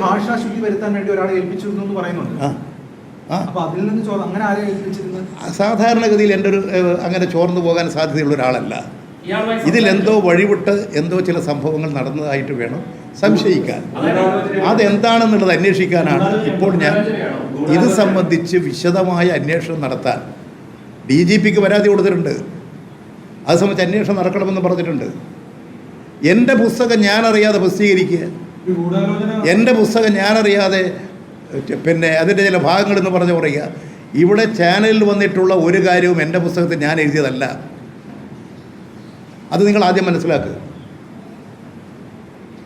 ഭാഷാശുദ്ധി വരുത്താൻ വേണ്ടി ഒരാളെ ഏൽപ്പിച്ചിരുന്നു എന്ന് പറയുന്നുണ്ട്. അപ്പൊ അതിൽ നിന്ന് അങ്ങനെ ആരെ ഏൽപ്പിച്ചിരുന്നത്? സാധാരണഗതിയിൽ എൻ്റെ ഒരു അങ്ങനെ ചോർന്നു പോകാൻ സാധ്യതയുള്ള ഒരാളല്ല. ഇതിലെന്തോ വഴിവിട്ട് എന്തോ ചില സംഭവങ്ങൾ നടന്നതായിട്ട് വേണം സംശയിക്കാൻ. അതെന്താണെന്നുള്ളത് അന്വേഷിക്കാനാണ് ഇപ്പോൾ ഞാൻ ഇത് സംബന്ധിച്ച് വിശദമായ അന്വേഷണം നടത്താൻ DGPക്ക് പരാതി കൊടുത്തിട്ടുണ്ട്. അത് സംബന്ധിച്ച് അന്വേഷണം നടക്കണമെന്ന് പറഞ്ഞിട്ടുണ്ട്. എൻ്റെ പുസ്തകം ഞാനറിയാതെ പ്രസിദ്ധീകരിക്കുക, എൻ്റെ പുസ്തകം ഞാനറിയാതെ പിന്നെ അതിൻ്റെ ചില ഭാഗങ്ങളെന്ന് പറഞ്ഞു പറയുക. ഇവിടെ ചാനലിൽ വന്നിട്ടുള്ള ഒരു കാര്യവും എൻ്റെ പുസ്തകത്തിൽ ഞാൻ എഴുതിയതല്ല. അത് നിങ്ങൾ ആദ്യം മനസ്സിലാക്കുക.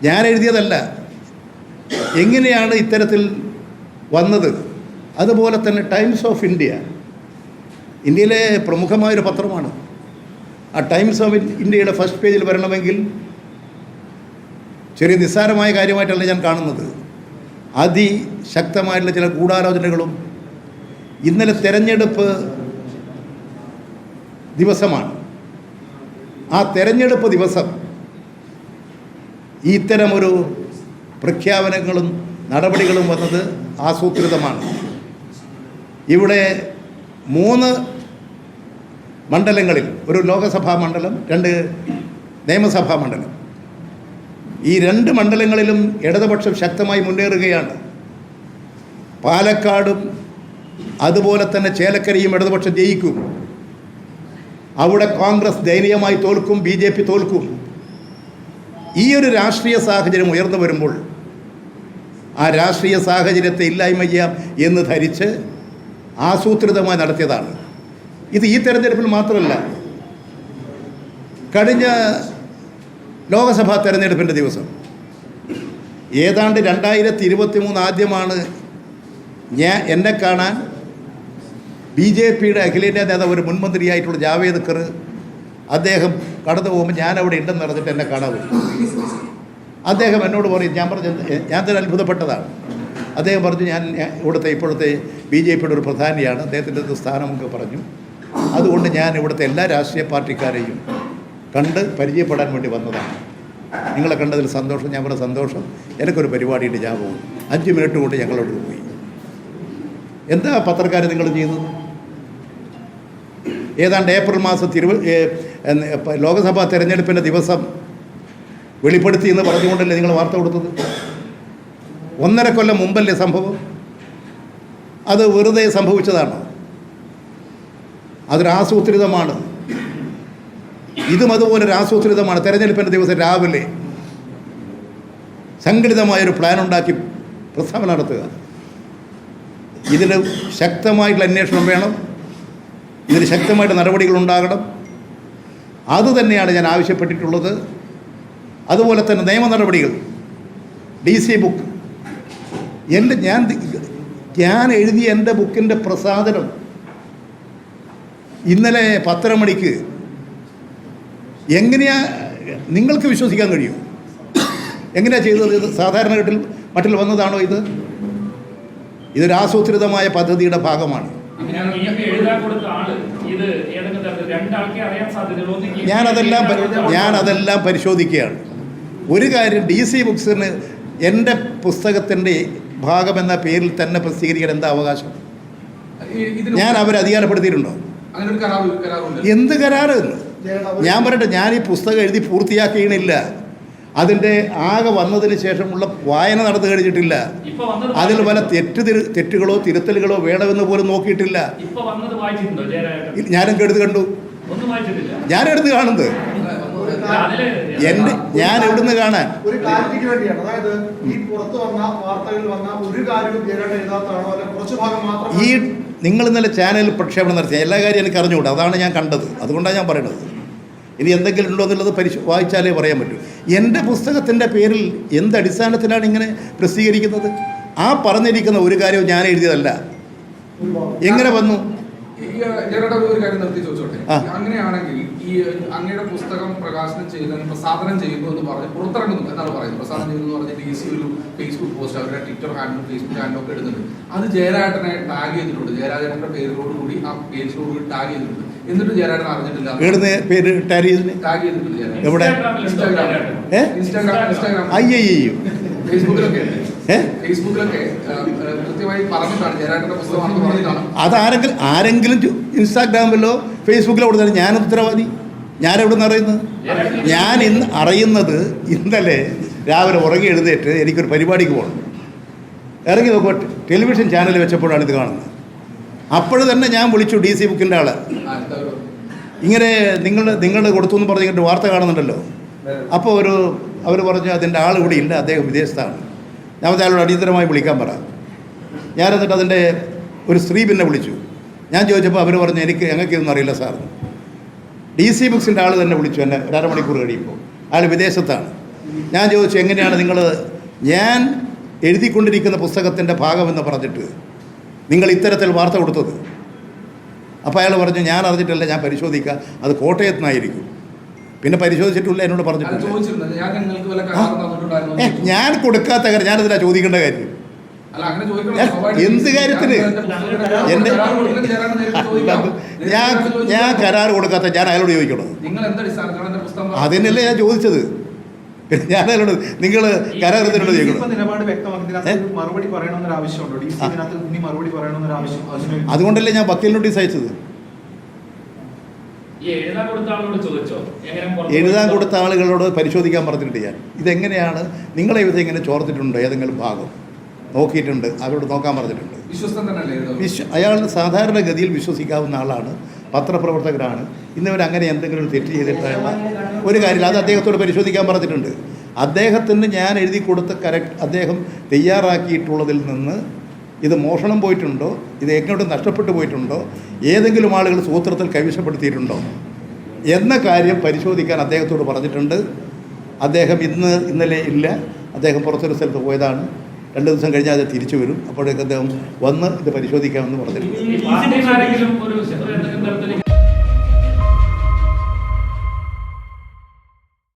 ഞാൻ എഴുതിയതല്ല. എങ്ങനെയാണ് ഇത്തരത്തിൽ വന്നത്? അതുപോലെ തന്നെ ടൈംസ് ഓഫ് ഇന്ത്യ, ഇന്ത്യയിലെ പ്രമുഖമായൊരു പത്രമാണ്. ആ ടൈംസ് ഓഫ് ഇന്ത്യയുടെ ഫസ്റ്റ് പേജിൽ വരണമെങ്കിൽ ചെറിയ നിസ്സാരമായ കാര്യമായിട്ടല്ല ഞാൻ കാണുന്നത്. അതിശക്തമായിട്ടുള്ള ചില ഗൂഢാലോചനകളും. ഇന്നലെ തെരഞ്ഞെടുപ്പ് ദിവസമാണ്. ആ തെരഞ്ഞെടുപ്പ് ദിവസം ഇത്തരമൊരു പ്രഖ്യാപനങ്ങളും നടപടികളും വന്നത് ആസൂത്രിതമാണ്. ഇവിടെ 3 മണ്ഡലങ്ങളിൽ, ഒരു ലോകസഭാ മണ്ഡലം, 2 നിയമസഭാ മണ്ഡലം, ഈ 2 മണ്ഡലങ്ങളിലും ഇടതുപക്ഷം ശക്തമായി മുന്നേറുകയാണ്. പാലക്കാടും അതുപോലെ തന്നെ ചേലക്കരയും ഇടതുപക്ഷം ജയിക്കും. അവിടെ കോൺഗ്രസ് ദയനീയമായി തോൽക്കും, BJP തോൽക്കും. ഈ ഒരു രാഷ്ട്രീയ സാഹചര്യം ഉയർന്നു വരുമ്പോൾ ആ രാഷ്ട്രീയ സാഹചര്യത്തെ ഇല്ലായ്മ ചെയ്യാം എന്ന് ധരിച്ച് ആസൂത്രിതമായി നടത്തിയതാണ് ഇത്. ഈ തെരഞ്ഞെടുപ്പിൽ മാത്രമല്ല, കഴിഞ്ഞ ലോകസഭാ തെരഞ്ഞെടുപ്പിൻ്റെ ദിവസം ഏതാണ്ട് 2023 ആദ്യമാണ് എന്നെ കാണാൻ BJPയുടെ അഖിലേന്ത്യാ നേതാവ്, ഒരു മുൻമന്ത്രിയായിട്ടുള്ള ജാവേദ് ഖർ, അദ്ദേഹം കടന്നു പോകുമ്പോൾ ഞാൻ അവിടെ ഉണ്ടെന്ന് പറഞ്ഞിട്ട് എന്നെ കാണാൻ പറ്റും. അദ്ദേഹം എന്നോട് പറയും, ഞാൻ തന്നെ അത്ഭുതപ്പെട്ടതാണ്. അദ്ദേഹം പറഞ്ഞു, ഞാൻ ഇവിടുത്തെ ഇപ്പോഴത്തെ BJPയുടെ ഒരു പ്രധാനിയാണ്, അദ്ദേഹത്തിൻ്റെ സ്ഥാനമൊക്കെ പറഞ്ഞു. അതുകൊണ്ട് ഞാൻ ഇവിടുത്തെ എല്ലാ രാഷ്ട്രീയ പാർട്ടിക്കാരെയും കണ്ട് പരിചയപ്പെടാൻ വേണ്ടി വന്നതാണ്. നിങ്ങളെ കണ്ടതിൽ സന്തോഷം. ഞാൻ പറഞ്ഞ സന്തോഷം, എനിക്കൊരു പരിപാടിയുണ്ട്, ഞാൻ പോകും. 5 മിനിറ്റ് കൊണ്ട് ഞങ്ങളോട് പോയി. എന്താ പത്രക്കാർ നിങ്ങൾ ചെയ്യുന്നത്? ഏതാണ്ട് ഏപ്രിൽ മാസം ലോകസഭാ തെരഞ്ഞെടുപ്പിൻ്റെ ദിവസം വെളിപ്പെടുത്തി എന്ന് പറഞ്ഞുകൊണ്ടല്ലേ നിങ്ങൾ വാർത്ത കൊടുത്തത്? 1.5 കൊല്ലം മുമ്പല്ലേ സംഭവം? അത് വെറുതെ സംഭവിച്ചതാണോ? അതൊരാസൂത്രിതമാണ്. ഇതും അതുപോലെ ഒരു ആസൂത്രിതമാണ്. തെരഞ്ഞെടുപ്പിൻ്റെ ദിവസം രാവിലെ സംഘടിതമായൊരു പ്ലാൻ ഉണ്ടാക്കി പ്രസ്താവന നടത്തുക. ഇതിന് ശക്തമായിട്ടുള്ള അന്വേഷണം വേണം. ഇതിന് ശക്തമായിട്ട് നടപടികളുണ്ടാകണം. അതുതന്നെയാണ് ഞാൻ ആവശ്യപ്പെട്ടിട്ടുള്ളത്. അതുപോലെ തന്നെ നിയമ നടപടികൾ, DC ബുക്ക്, ഞാൻ എഴുതിയ എൻ്റെ ബുക്കിൻ്റെ പ്രസാധനം ഇന്നലെ 10:30 മണിക്ക് നിങ്ങൾക്ക് വിശ്വസിക്കാൻ കഴിയും? എങ്ങനെയാണ് ചെയ്തത്? ഇത് സാധാരണ മട്ടിൽ വന്നതാണോ? ഇതൊരാസൂത്രിതമായ പദ്ധതിയുടെ ഭാഗമാണ്. ഞാനതെല്ലാം പരിശോധിക്കുകയാണ്. ഒരു കാര്യം, DC ബുക്സിന് എൻ്റെ പുസ്തകത്തിൻ്റെ ഭാഗമെന്ന പേരിൽ തന്നെ പ്രസിദ്ധീകരിക്കാൻ എന്താ അവകാശം? ഞാൻ അവരെ അധികാരപ്പെടുത്തിയിട്ടുണ്ടോ? എന്ത് കരാറ്? ഞാൻ പറയട്ടെ, ഞാൻ ഈ പുസ്തകം എഴുതി പൂർത്തിയാക്കിയിട്ടില്ല. അതിൻ്റെ ആകെ വന്നതിന് ശേഷമുള്ള വായന നടന്നു കഴിഞ്ഞിട്ടില്ല. അതിൽ പല തെറ്റുകളോ തിരുത്തലുകളോ വേണമെന്ന് പോലും നോക്കിയിട്ടില്ല. ഞാനൊക്കെ എടുത്ത് കണ്ടു. ഞാനെടുത്ത് കാണുന്നത് ഞാൻ എവിടുന്ന് കാണാൻ? ഈ നിങ്ങൾ ഇന്നലെ ചാനലിൽ പ്രക്ഷേപണം നടത്തിയ എല്ലാ കാര്യം എനിക്ക് അറിഞ്ഞുകൂടാ. അതാണ് ഞാൻ കണ്ടത്. അതുകൊണ്ടാണ് ഞാൻ പറയുന്നത്. ഇനി എന്തെങ്കിലും ഉണ്ടോ എന്നുള്ളത് വായിച്ചാലേ പറയാൻ പറ്റൂ. എൻ്റെ പുസ്തകത്തിൻ്റെ പേരിൽ എന്തടിസ്ഥാനത്തിലാണ് ഇങ്ങനെ പ്രസിദ്ധീകരിക്കുന്നത്? ആ പറഞ്ഞിരിക്കുന്ന ഒരു കാര്യവും ഞാൻ എഴുതിയതല്ല. എങ്ങനെ വന്നു? ഒരു കാര്യം നിർത്തി ചോദിച്ചോട്ടെ. അങ്ങനെയാണെങ്കിൽ ഈ അങ്ങയുടെ പുസ്തകം പ്രസാദനം ചെയ്യുന്നു എന്ന് പറഞ്ഞ് പുറത്തിറങ്ങുന്നു എന്നാണ് പറയുന്നത്. പ്രസാദനം ചെയ്യുന്നു എന്ന് പറഞ്ഞ് DC ഒരു Facebook പോസ്റ്റ്, അവരുടെ Twitter ഹാൻഡിലും Facebook ഹാൻഡിലും ഒക്കെ ഇടുന്നുണ്ട്. അത് ജയരാജനെ ടാഗ് ചെയ്തിട്ടുണ്ട്. ജയരാജന്റെ പേരിനോടുകൂടി ആ പേജിനോടുകൂടി ടാഗ് ചെയ്തിട്ടുണ്ട്. എന്നിട്ട് ജയരാജൻ അറിഞ്ഞിട്ടില്ല. ടാഗ് ചെയ്തിട്ടുണ്ട്. എവിടെ? ഇൻസ്റ്റാഗ്രാം, ഫേസ്ബുക്കിലൊക്കെ ഫേസ്ബുക്കിലൊക്കെ കൃത്യമായി പറഞ്ഞിട്ടാണ് ജയരാജന്റെ പുസ്തകമാണെന്ന് പറഞ്ഞിട്ടാണ്. ആരെങ്കിലും ഇൻസ്റ്റാഗ്രാമിലോ ഫേസ്ബുക്കിലോ കൊടുത്താലും ഞാനത് ഉത്തരവാദി. ഞാനെവിടെ നിന്ന് അറിയുന്നത്? ഞാൻ ഇന്ന് അറിയുന്നത് ഇന്നലെ രാവിലെ ഉറങ്ങി എഴുന്നേറ്റ് എനിക്കൊരു പരിപാടിക്ക് പോകണം. ഇറങ്ങി നോക്കുമ്പോൾ ടെലിവിഷൻ ചാനൽ വെച്ചപ്പോഴാണ് ഇത് കാണുന്നത്. അപ്പോൾ തന്നെ ഞാൻ വിളിച്ചു DC ബുക്കിൻ്റെ ആളെ. ഇങ്ങനെ നിങ്ങൾ കൊടുത്തു എന്ന് പറഞ്ഞ് ഇങ്ങോട്ട് വാർത്ത കാണുന്നുണ്ടല്ലോ. അപ്പോൾ അവർ പറഞ്ഞു അതിൻ്റെ ആൾ ഇവിടെ ഇല്ല, അദ്ദേഹം വിദേശത്താണ്. ഞാൻ അയാളോട് അടിയന്തരമായി വിളിക്കാൻ പറ. ഞാൻ എന്നിട്ട് അതിൻ്റെ ഒരു സ്ത്രീ പിന്നെ വിളിച്ചു. ഞാൻ ചോദിച്ചപ്പോൾ അവർ പറഞ്ഞു ഞങ്ങൾക്ക് ഇതൊന്നും അറിയില്ല സാർ. DC ബുക്സിൻ്റെ ആൾ തന്നെ വിളിച്ചു എന്നെ ഒരു അരമണിക്കൂർ കഴിയുമ്പോൾ. അയാൾ വിദേശത്താണ്. ഞാൻ ചോദിച്ചു എങ്ങനെയാണ് നിങ്ങൾ ഞാൻ എഴുതിക്കൊണ്ടിരിക്കുന്ന പുസ്തകത്തിൻ്റെ ഭാഗമെന്ന് പറഞ്ഞിട്ട് നിങ്ങൾ ഇത്തരത്തിൽ വാർത്ത കൊടുത്തത്? അപ്പോൾ അയാൾ പറഞ്ഞു ഞാൻ അറിഞ്ഞിട്ടല്ല, ഞാൻ പരിശോധിക്കുക, അത് കോട്ടയത്ത് നിന്നായിരിക്കും. പിന്നെ പരിശോധിച്ചിട്ടില്ല, എന്നോട് പറഞ്ഞിട്ടില്ല. ഞാൻ കൊടുക്കാത്ത കാര്യം ഞാനിതിനാ ചോദിക്കേണ്ട കാര്യം. എന്ത് കാര്യത്തിന് ഞാൻ കരാർ കൊടുക്കാത്ത ഞാൻ അയാളോട് ചോദിക്കണം? അതിനല്ലേ ഞാൻ ചോദിച്ചത്. ഞാൻ അയാളോട് നിങ്ങൾ കരാർ എന്തിനോട് ചോദിക്കണം? അതുകൊണ്ടല്ലേ ഞാൻ വക്കീൽ നോട്ടീസ് അയച്ചത്. എഴുതാൻ കൊടുത്ത ആളുകളോട് പരിശോധിക്കാൻ പറഞ്ഞിട്ടുണ്ട് ഞാൻ. ഇതെങ്ങനെയാണ് നിങ്ങളെ ഇങ്ങനെ ചോർത്തിട്ടുണ്ട്, ഏതെങ്കിലും ഭാഗം നോക്കിയിട്ടുണ്ട്, അവരോട് നോക്കാൻ പറഞ്ഞിട്ടുണ്ട്. അയാൾ സാധാരണഗതിയിൽ വിശ്വസിക്കാവുന്ന ആളാണ്, പത്രപ്രവർത്തകരാണ്. ഇന്നവരങ്ങനെ എന്തെങ്കിലും ഒരു തെറ്റ് ചെയ്തിട്ടുള്ള ഒരു കാര്യമില്ല. അത് അദ്ദേഹത്തോട് പരിശോധിക്കാൻ പറഞ്ഞിട്ടുണ്ട്. അദ്ദേഹത്തിന് ഞാൻ എഴുതി കൊടുത്ത അദ്ദേഹം തയ്യാറാക്കിയിട്ടുള്ളതിൽ നിന്ന് ഇത് മോഷണം പോയിട്ടുണ്ടോ, ഇത് എങ്ങോട്ട് നഷ്ടപ്പെട്ടു പോയിട്ടുണ്ടോ, ഏതെങ്കിലും ആളുകൾ സൂത്രത്തിൽ കൈവശപ്പെടുത്തിയിട്ടുണ്ടോ എന്ന കാര്യം പരിശോധിക്കാൻ അദ്ദേഹത്തോട് പറഞ്ഞിട്ടുണ്ട്. അദ്ദേഹം ഇന്നലെ ഇല്ല, അദ്ദേഹം പുറത്തൊരു സ്ഥലത്ത് പോയതാണ്. 2 ദിവസം കഴിഞ്ഞാൽ അത് തിരിച്ചു വരും. അപ്പോഴേക്ക് അദ്ദേഹം വന്ന് ഇത് പരിശോധിക്കാമെന്ന് പറഞ്ഞിട്ടുണ്ട്.